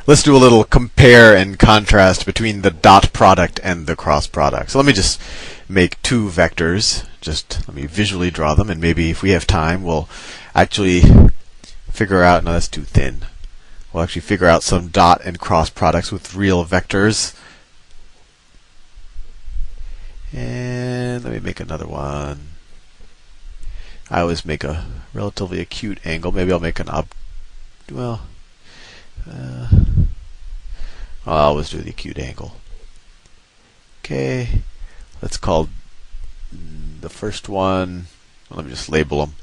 let's do a little compare and contrast between the dot product and the cross product. So let me just make two vectors. Just let me visually draw them, and maybe if we have time, we'll actually figure out, no, that's too thin. We'll actually figure out some dot and cross products with real vectors. And let me make another one. I always make a relatively acute angle. Maybe I'll make an I'll always do the acute angle. Okay, let's call the first one, let me just label them.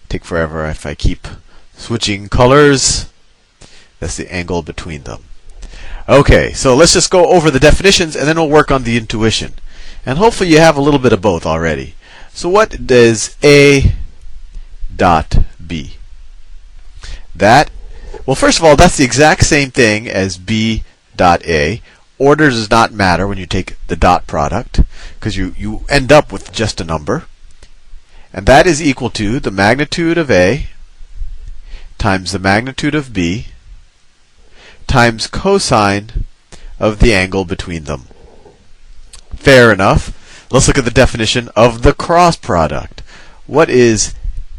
Take forever if I keep switching colors. That's the angle between them. Okay, so let's just go over the definitions and then we'll work on the intuition. And hopefully you have a little bit of both already. So what is A dot B? Well, first of all, that's the exact same thing as B dot A. Order does not matter when you take the dot product, because you end up with just a number. And that is equal to the magnitude of A times the magnitude of B times cosine of the angle between them. Fair enough. Let's look at the definition of the cross product. What is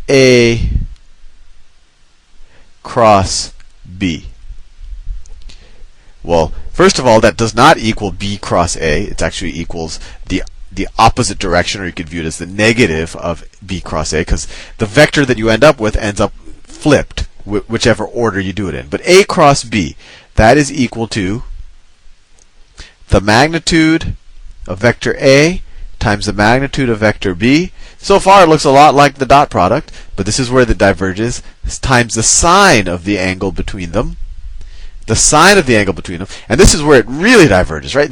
A cross B? Well, first of all, that does not equal B cross A. It actually equals the opposite direction, or you could view it as the negative of B cross A, because the vector that you end up with ends up flipped, whichever order you do it in. But A cross B, that is equal to the magnitude of vector A times the magnitude of vector B. So far it looks a lot like the dot product, but this is where it diverges, times the sine of the angle between them. The sine of the angle between them. And this is where it really diverges, right?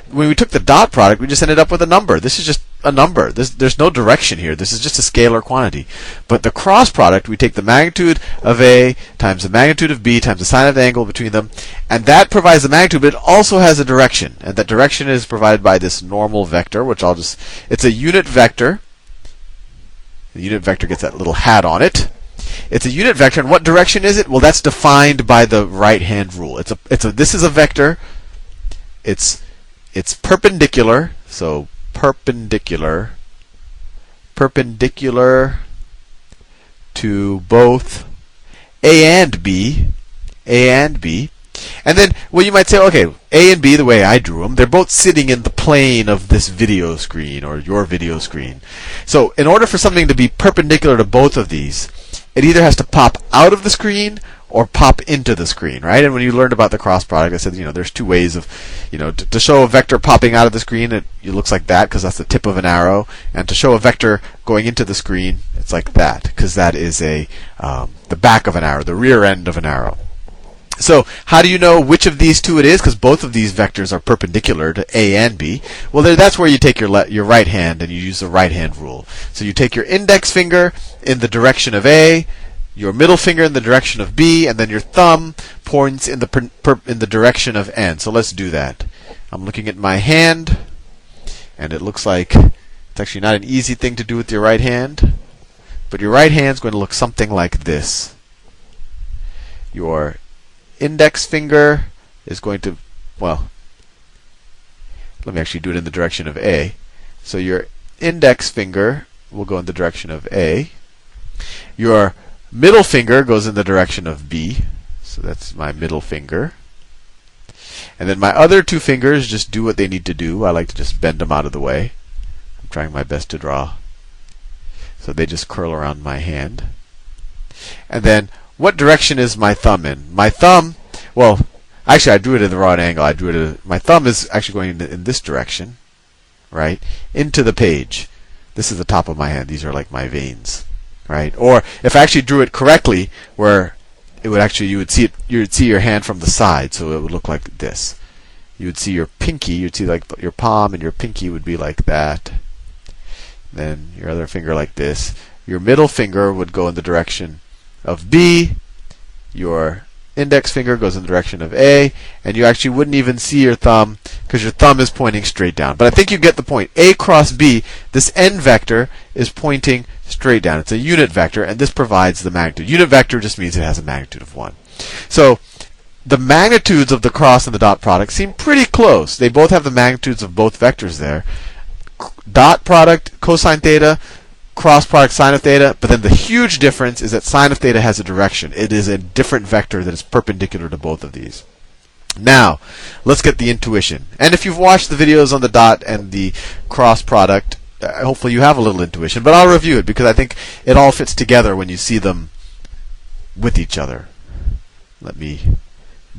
When we took the dot product, we just ended up with a number. This is just a number. There's no direction here. This is just a scalar quantity. But the cross product, we take the magnitude of A times the magnitude of B times the sine of the angle between them, and that provides the magnitude, but it also has a direction. And that direction is provided by this normal vector, which it's a unit vector. The unit vector gets that little hat on it. It's a unit vector, and what direction is it? Well, that's defined by the right-hand rule. This is a vector. It's perpendicular, so perpendicular to both A and B. And then, well, you might say, okay, A and B, the way I drew them, they're both sitting in the plane of this video screen or your video screen. So in order for something to be perpendicular to both of these, it either has to pop out of the screen or pop into the screen, right? And when you learned about the cross product, I said, there's two ways of, to show a vector popping out of the screen, it looks like that because that's the tip of an arrow, and to show a vector going into the screen, it's like that because that is the back of an arrow, the rear end of an arrow. So how do you know which of these two it is? Because both of these vectors are perpendicular to A and B. Well, that's where you take your right hand and you use the right hand rule. So you take your index finger in the direction of A, your middle finger in the direction of B, and then your thumb points in the direction of N. So let's do that. I'm looking at my hand, and it looks like it's actually not an easy thing to do with your right hand, but your right hand is going to look something like this. Your index finger is going to, well, let me actually do it in the direction of A. So your index finger will go in the direction of A. Your middle finger goes in the direction of B. So that's my middle finger. And then my other two fingers just do what they need to do. I like to just bend them out of the way. I'm trying my best to draw. So they just curl around my hand. And then what direction is my thumb in? My thumb, well, actually I drew it in the wrong angle. My thumb is actually going in this direction, right? Into the page. This is the top of my hand. These are like my veins, right? Or if I actually drew it correctly, where it would actually, you would see your hand from the side, so it would look like this. You would see your pinky, you'd see like your palm and your pinky would be like that. Then your other finger like this. Your middle finger would go in the direction of B, your index finger goes in the direction of A, and you actually wouldn't even see your thumb because your thumb is pointing straight down. But I think you get the point. A cross B, this n vector is pointing straight down. It's a unit vector, and this provides the magnitude. Unit vector just means it has a magnitude of 1. So the magnitudes of the cross and the dot product seem pretty close. They both have the magnitudes of both vectors there. Dot product, cosine theta, cross product, sine of theta, but then the huge difference is that sine of theta has a direction. It is a different vector that is perpendicular to both of these. Now, let's get the intuition. And if you've watched the videos on the dot and the cross product, hopefully you have a little intuition, but I'll review it because I think it all fits together when you see them with each other. Let me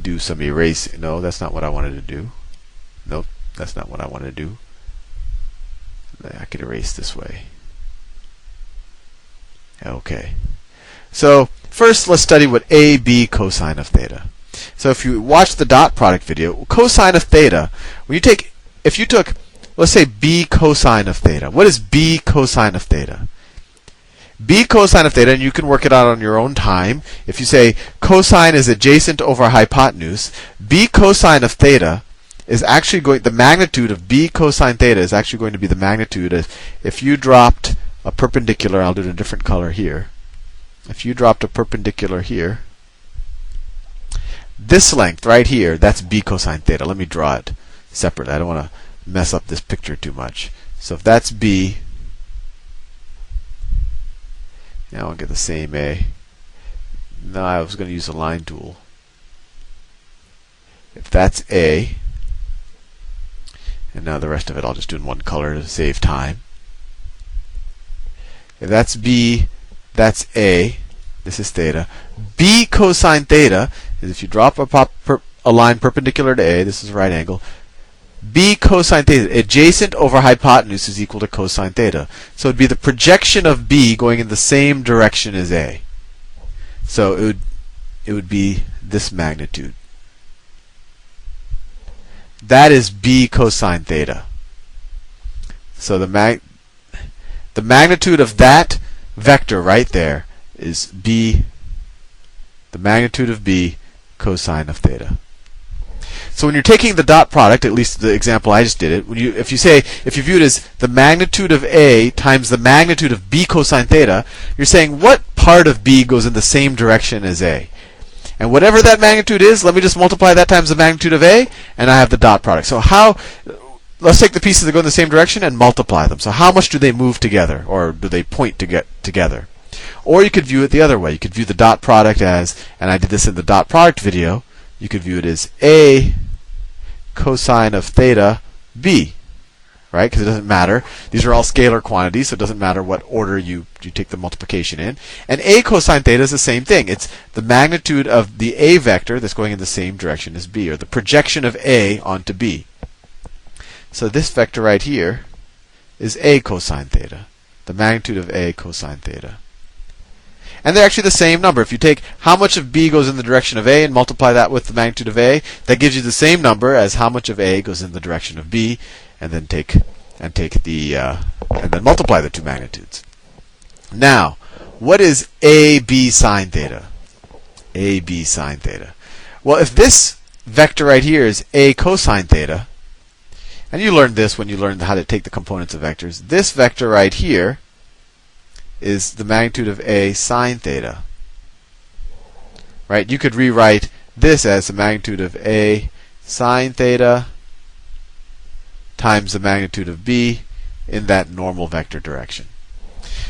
do some erase. No, that's not what I wanted to do. Nope, that's not what I wanted to do. I could erase this way. Okay. So first, let's study what AB cosine of theta. So if you watch the dot product video, cosine of theta, if you took, let's say B cosine of theta. What is B cosine of theta? B cosine of theta, and you can work it out on your own time. If you say cosine is adjacent over hypotenuse, B cosine of theta is actually the magnitude of B cosine theta is actually going to be the magnitude if you dropped a perpendicular. I'll do it in a different color here. If you dropped a perpendicular here, this length right here, that's B cosine theta. Let me draw it separately. I don't want to mess up this picture too much. So if that's B, now I'll get the same A. No, I was going to use the line tool. If that's A, and now the rest of it I'll just do in one color to save time. If that's B, that's A. This is theta. B cosine theta is if you drop a line perpendicular to A, this is a right angle. B cosine theta, adjacent over hypotenuse, is equal to cosine theta. So it would be the projection of B going in the same direction as A. So it would be this magnitude. That is B cosine theta. So the magnitude of that vector right there is B, the magnitude of B cosine of theta. So when you're taking the dot product, at least the example I just did it, if you view it as the magnitude of A times the magnitude of B cosine theta, you're saying what part of B goes in the same direction as A? And whatever that magnitude is, let me just multiply that times the magnitude of A, and I have the dot product. So let's take the pieces that go in the same direction and multiply them. So how much do they move together, or do they point to get together? Or you could view it the other way. You could view the dot product as, and I did this in the dot product video, you could view it as A cosine of theta B, right? Because it doesn't matter. These are all scalar quantities, so it doesn't matter what order you take the multiplication in. And A cosine theta is the same thing. It's the magnitude of the A vector that's going in the same direction as B, or the projection of A onto B. So this vector right here is A cosine theta, the magnitude of A cosine theta. And they're actually the same number. If you take how much of B goes in the direction of A and multiply that with the magnitude of A, that gives you the same number as how much of A goes in the direction of B, and then and then multiply the two magnitudes. Now, what is AB sine theta? AB sine theta. Well, if this vector right here is A cosine theta, and you learned this when you learned how to take the components of vectors, this vector right here is the magnitude of A sine theta. Right? You could rewrite this as the magnitude of A sine theta times the magnitude of B in that normal vector direction.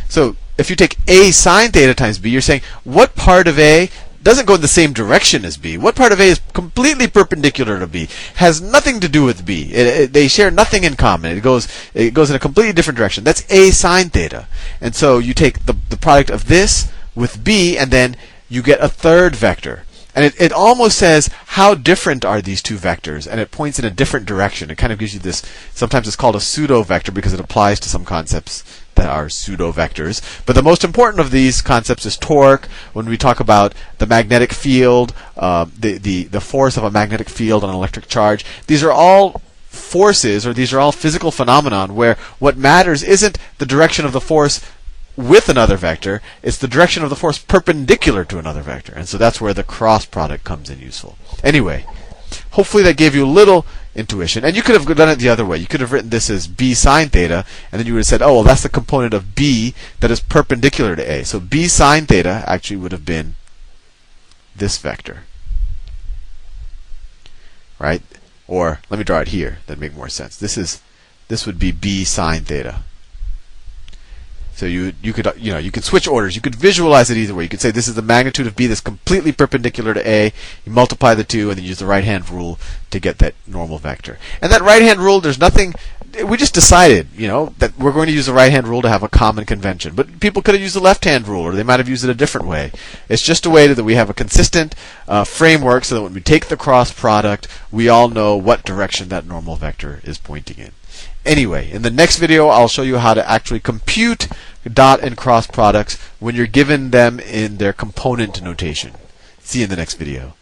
So if you take A sine theta times B, you're saying what part of A doesn't go in the same direction as B? What part of A is completely perpendicular to B? Has nothing to do with B. They share nothing in common. It goes in a completely different direction. That's A sine theta. And so you take the product of this with B, and then you get a third vector. And it almost says how different are these two vectors, and it points in a different direction. It kind of gives you this, sometimes it's called a pseudo vector because it applies to some concepts that are pseudo vectors. But the most important of these concepts is torque. When we talk about the magnetic field, the force of a magnetic field on an electric charge, these are all forces, or these are all physical phenomenon where what matters isn't the direction of the force with another vector, it's the direction of the force perpendicular to another vector. And so that's where the cross product comes in useful. Anyway, hopefully that gave you a little intuition. And you could have done it the other way. You could have written this as B sine theta, and then you would have said, oh, well, that's the component of B that is perpendicular to A. So B sine theta actually would have been this vector. right? Or let me draw it here. That'd make more sense. This would be b sine theta. So you could switch orders. You could visualize it either way. You could say this is the magnitude of b that's completely perpendicular to a. You multiply the two, and then use the right hand rule to get that normal vector. And that right hand rule, there's nothing. We just decided, that we're going to use the right hand rule to have a common convention. But people could have used the left hand rule, or they might have used it a different way. It's just a way that we have a consistent framework, so that when we take the cross product, we all know what direction that normal vector is pointing in. Anyway, in the next video, I'll show you how to actually compute dot and cross products when you're given them in their component notation. See you in the next video.